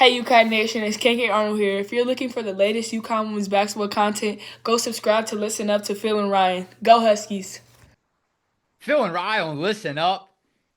Hey UConn Nation, it's KK Arnold here. If you're looking for the latest UConn women's basketball content, go subscribe to Listen Up to Phil and Ryan. Go Huskies! Phil and Ryan, listen up.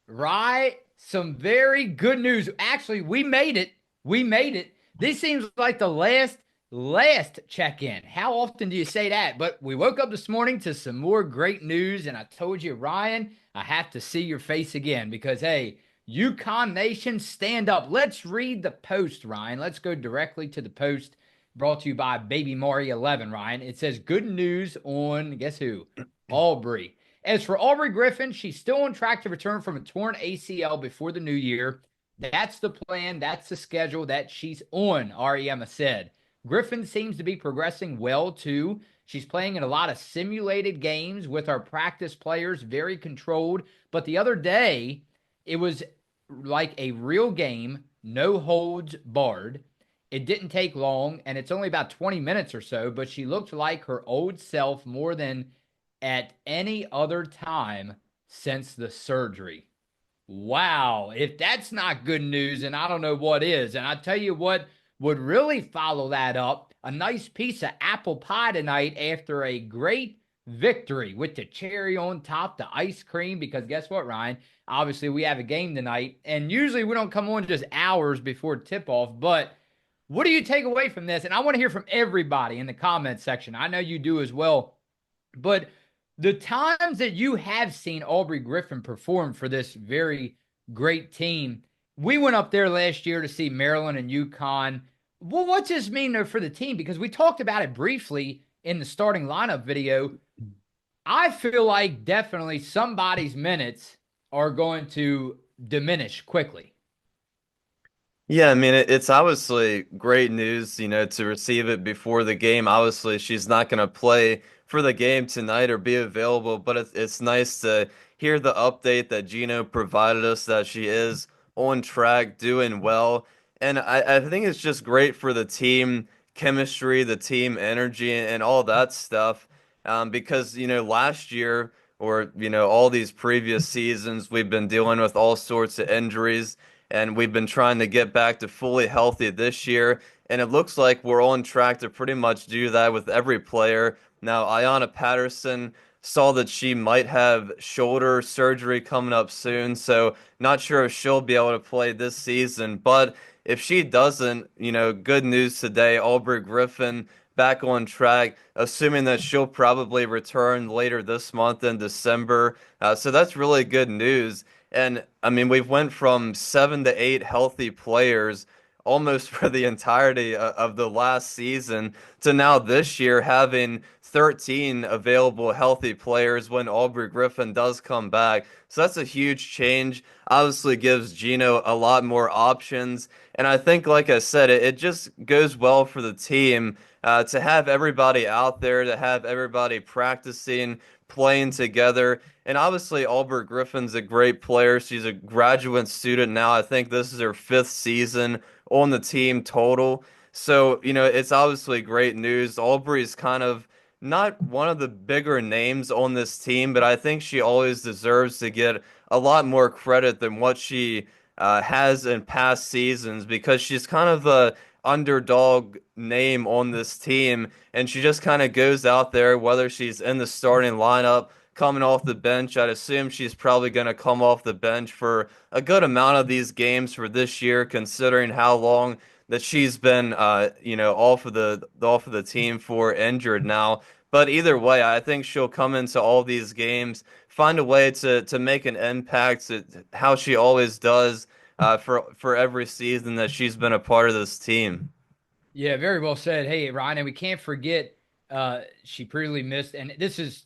Rye, some very good news. Actually, we made it. We made it. This seems like the last check-in. How often do you say that? But we woke up this morning to some more great news, and I told you, Ryan, I have to see your face again because hey, UConn Nation, stand up. Let's read the post, Ryan. Let's go directly to the post brought to you by Baby Mari 11, Ryan. It says good news on guess who? Aubrey. As for Aubrey Griffin, she's still on track to return from a torn ACL before the new year. That's the plan. That's the schedule that she's on, Auriemma said. Griffin seems to be progressing well, too. She's playing in a lot of simulated games with our practice players, very controlled. But the other day, it was like a real game, no holds barred. It didn't take long, and it's only about 20 minutes or so, but she looked like her old self more than at any other time since the surgery. Wow. If that's not good news, then I don't know what is. And I tell you what would really follow that up, a nice piece of apple pie tonight after a great victory with the cherry on top, the ice cream. Because guess what, Ryan? Obviously, we have a game tonight, and usually we don't come on just hours before tip off. But what do you take away from this? And I want to hear from everybody in the comments section. I know you do as well. But the times that you have seen Aubrey Griffin perform for this very great team, we went up there last year to see Maryland and UConn. Well, what's this mean though for the team? Because we talked about it briefly in the starting lineup video. I feel like definitely somebody's minutes are going to diminish quickly. Yeah, I mean, it's obviously great news, to receive it before the game. Obviously, she's not going to play for the game tonight or be available, but it's nice to hear the update that Geno provided us that she is on track, doing well. And I think it's just great for the team chemistry, the team energy, and all that stuff. Because, last year or, all these previous seasons, we've been dealing with all sorts of injuries and we've been trying to get back to fully healthy this year. And it looks like we're on track to pretty much do that with every player. Now, Ayanna Patterson saw that she might have shoulder surgery coming up soon, so not sure if she'll be able to play this season. But if she doesn't, good news today. Aubrey Griffin back on track, assuming that she'll probably return later this month in December. So that's really good news. And I mean, we've went from 7 to 8 healthy players almost for the entirety of the last season to now this year having 13 available healthy players when Aubrey Griffin does come back. So that's a huge change. Obviously gives Geno a lot more options. And I think, like I said, it just goes well for the team to have everybody out there, to have everybody practicing, playing together. And obviously, Aubrey Griffin's a great player. She's a graduate student now. I think this is her fifth season on the team total. So, it's obviously great news. Aubrey's kind of not one of the bigger names on this team, but I think she always deserves to get a lot more credit than what she has in past seasons because she's kind of the underdog name on this team, and she just kind of goes out there, whether she's in the starting lineup, coming off the bench. I'd assume she's probably going to come off the bench for a good amount of these games for this year, considering how long that she's been, off of the team for injured now. But either way, I think she'll come into all these games, find a way to make an impact, how she always does for every season that she's been a part of this team. Yeah, very well said. Hey, Ryan, and we can't forget she previously missed, and this is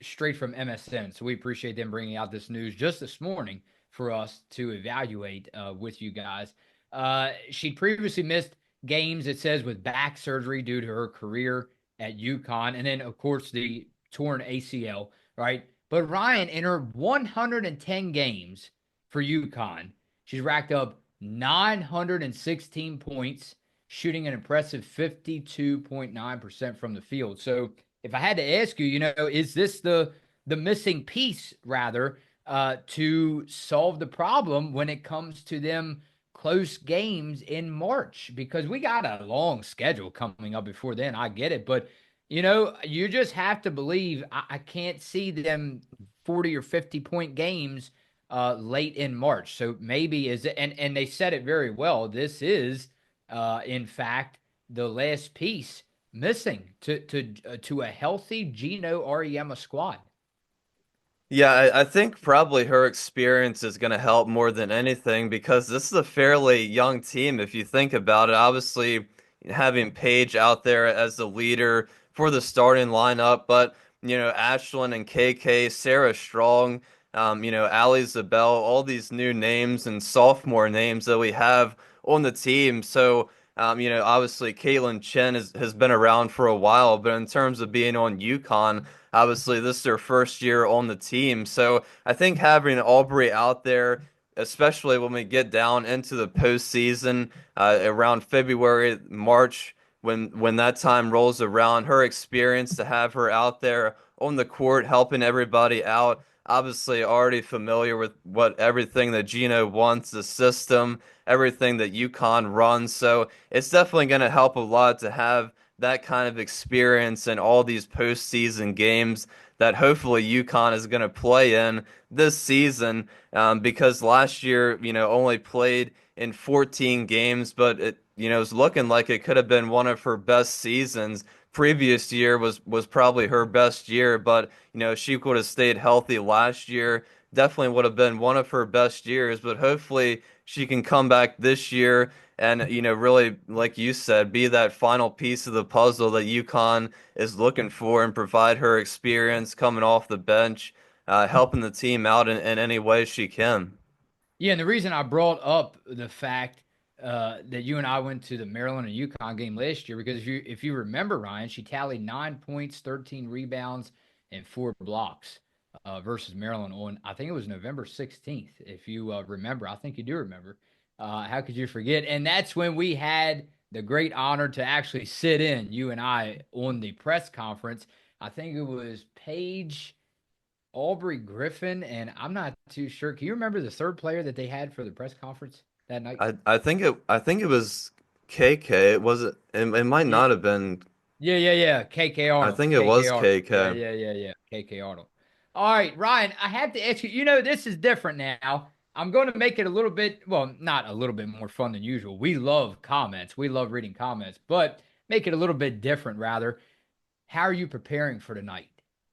straight from MSN, so we appreciate them bringing out this news just this morning for us to evaluate with you guys. She previously missed games, it says, with back surgery due to her career at UConn, and then, of course, the torn ACL, right? But Ryan, in her 110 games for UConn, she's racked up 916 points, shooting an impressive 52.9% from the field. So if I had to ask you, is this the missing piece rather to solve the problem when it comes to them close games in March because we got a long schedule coming up before then. I get it. But, you just have to believe I can't see them 40 or 50-point games late in March. So maybe is it, and they said it very well. This is, in fact, the last piece missing to a healthy Geno Auriemma squad. Yeah, I think probably her experience is going to help more than anything because this is a fairly young team if you think about it. Obviously, having Paige out there as the leader for the starting lineup, but Ashlyn and KK, Sarah Strong, Ali Zabel, all these new names and sophomore names that we have on the team. So, obviously Caitlin Chen has been around for a while, but in terms of being on UConn, obviously, this is their first year on the team. So I think having Aubrey out there, especially when we get down into the postseason around February, March, when that time rolls around, her experience to have her out there on the court helping everybody out. Obviously, already familiar with what everything that Geno wants, the system, everything that UConn runs. So it's definitely going to help a lot to have that kind of experience in all these postseason games that hopefully UConn is going to play in this season because last year, only played in 14 games, but it's looking like it could have been one of her best seasons. Previous year was probably her best year, but she could have stayed healthy last year. Definitely would have been one of her best years, but hopefully she can come back this year and really, like you said, be that final piece of the puzzle that UConn is looking for and provide her experience coming off the bench, helping the team out in any way she can. Yeah, and the reason I brought up the fact that you and I went to the Maryland and UConn game last year, because if you remember, Ryan, she tallied 9 points, 13 rebounds, and 4 blocks versus Maryland on, I think it was November 16th. If you remember, I think you do remember. How could you forget? And that's when we had the great honor to actually sit in, you and I, on the press conference. I think it was Paige, Aubrey Griffin, and I'm not too sure. Can you remember the third player that they had for the press conference that night? I think it was KK. It might Yeah, not have been. yeah. KK I Arnold. think it KK was Arnold. Yeah, KK. yeah. KK Arnold. All right, Ryan, I have to ask you, this is different now. I'm going to make it a little bit, well, not a little bit more fun than usual. We love comments. We love reading comments, but make it a little bit different, rather. How are you preparing for tonight?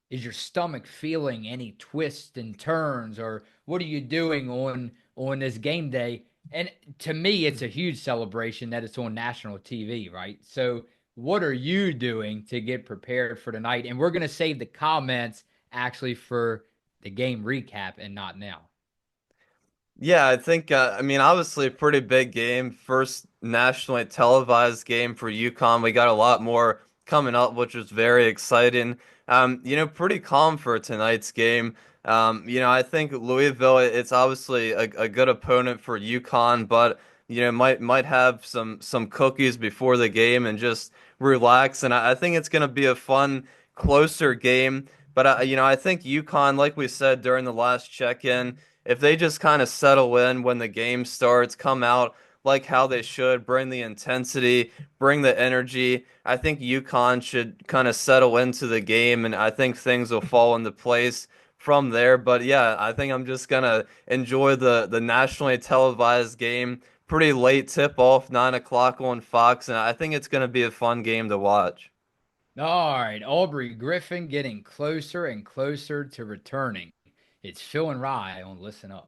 Is your stomach feeling any twists and turns, or what are you doing on this game day? And to me, it's a huge celebration that it's on national TV, right? So, what are you doing to get prepared for tonight? And we're gonna save the comments actually for the game recap and not now. Yeah, I think, I mean, obviously a pretty big game. First nationally televised game for UConn. We got a lot more coming up, which was very exciting. Pretty calm for tonight's game. I think Louisville, it's obviously a good opponent for UConn, but, might have some cookies before the game and just relax. And I think it's going to be a fun, closer game. But, I think UConn, like we said during the last check-in, if they just kind of settle in when the game starts, come out like how they should, bring the intensity, bring the energy, I think UConn should kind of settle into the game, and I think things will fall into place from there. But yeah, I think I'm just gonna enjoy the nationally televised game. Pretty late tip off, 9 o'clock on Fox, and I think it's gonna be a fun game to watch. All right, Aubrey Griffin getting closer and closer to returning. It's Phil and Rye on Listen Up.